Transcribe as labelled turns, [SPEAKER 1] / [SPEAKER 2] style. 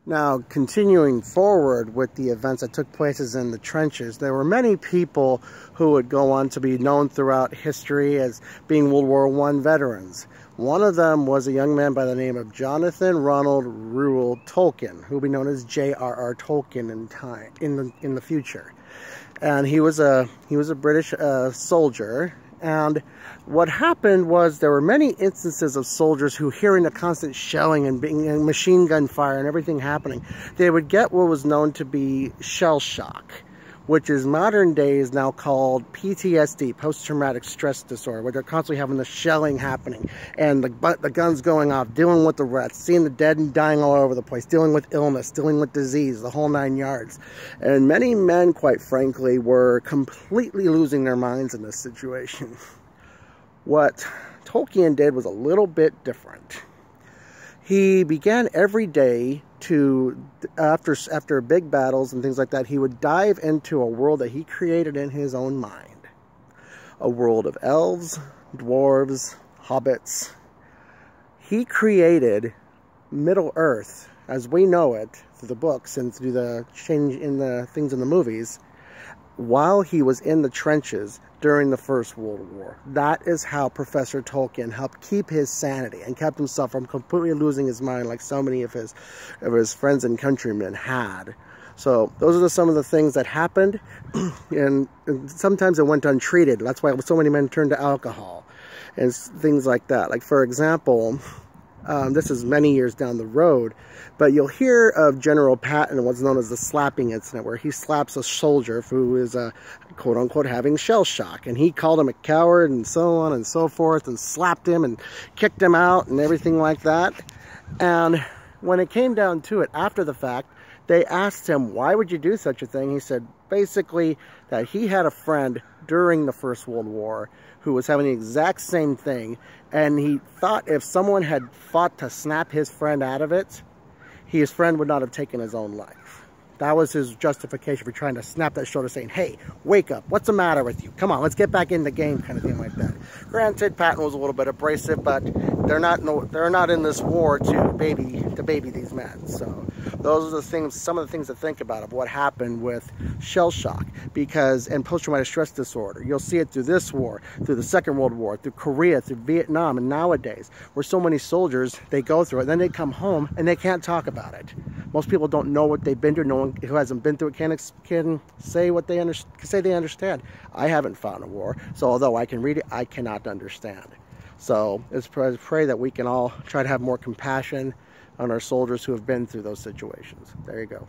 [SPEAKER 1] Now, continuing forward with the events that took places in the trenches, there were many people who would go on to be known throughout history as being World War I veterans. One of them was a young man by the name of Jonathan Ronald Reuel Tolkien, who will be known as J.R.R. Tolkien in the future. And he was a British soldier. And what happened was there were many instances of soldiers who, hearing the constant shelling and machine gun fire and everything happening, they would get what was known to be shell shock, which is modern days now called PTSD, post-traumatic stress disorder, where they're constantly having the shelling happening and the guns going off, dealing with the rats, seeing the dead and dying all over the place, dealing with illness, dealing with disease, the whole 9 yards. And many men, quite frankly, were completely losing their minds in this situation. What Tolkien did was a little bit different. He began every day to, after big battles and things like that, he would dive into a world that he created in his own mind. A world of elves, dwarves, hobbits. He created Middle Earth, as we know it, through the books and through the change in the things in the movies, while he was in the trenches during the First World War. That is how Professor Tolkien helped keep his sanity and kept himself from completely losing his mind like so many of his friends and countrymen had. So those are some of the things that happened, and sometimes it went untreated. That's why so many men turned to alcohol and things like that. Like, for example, this is many years down the road, but you'll hear of General Patton, what's known as the slapping incident, where he slaps a soldier who is quote-unquote having shell shock, and he called him a coward and so on and so forth, and slapped him and kicked him out and everything like that. And when it came down to it, after the fact, they asked him, why would you do such a thing? He said basically that he had a friend during the First World War who was having the exact same thing, and he thought if someone had fought to snap his friend out of it, his friend would not have taken his own life. That was his justification for trying to snap that shoulder, saying, hey, wake up, what's the matter with you? Come on, let's get back in the game, kind of thing like that. Granted, Patton was a little bit abrasive, but they're not in this war to baby these men. So those are the things, some of the things to think about of what happened with shell shock, and post-traumatic stress disorder. You'll see it through this war, through the Second World War, through Korea, through Vietnam, and nowadays, where so many soldiers, they go through it, then they come home and they can't talk about it. Most people don't know what they've been through. No one who hasn't been through it can say what they understand. I haven't found a war, so although I can read it, I cannot understand. So let's pray that we can all try to have more compassion on our soldiers who have been through those situations. There you go.